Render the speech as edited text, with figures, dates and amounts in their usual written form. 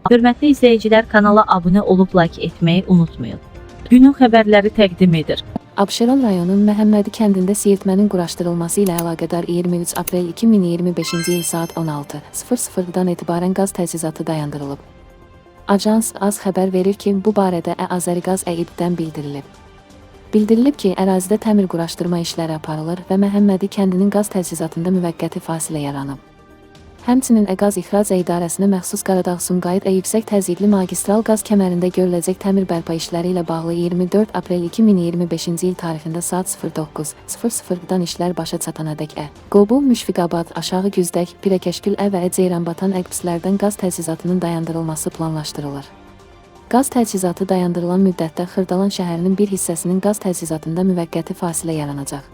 Hörmətli izləyicilər, kanala abunə olub like etməyi unutmayın. Günün xəbərləri təqdim edir. Abşeron rayonunun Məhəmmədi kəndində siyirtmənin quraşdırılması ilə əlaqədar 23 aprel 2025-ci il saat 16:00-dan etibarən qaz təchizatı dayandırılıb. Ajans AZ xəbər verir ki, bu barədə Azəriqaz EİB-dən bildirilib. Bildirilib ki, ərazidə təmir quraşdırma işləri aparılır və Məhəmmədi kəndinin qaz təchizatında müvəqqəti fasilə yaranıb. Həmçinin Qaz İxrac İdarəsinə məxsus Qaradağ-Sumqayıt yüksək təzyiqli magistral qaz kəmərində görüləcək təmir bərpa işləri ilə bağlı 24 aprel 2025-ci il tarixində saat 09:00-dan işlər başa çatanadək Qobul, Müşfiqabad, Aşağı Güzdək, Pirəkəşgül və Ceyranbatan qismlərdən qaz təchizatının dayandırılması planlaşdırılır. Qaz təchizatı dayandırılan müddətdə Xırdalan şəhərinin bir hissəsinin qaz təchizatında müvəqqəti fasilə yaranacaq.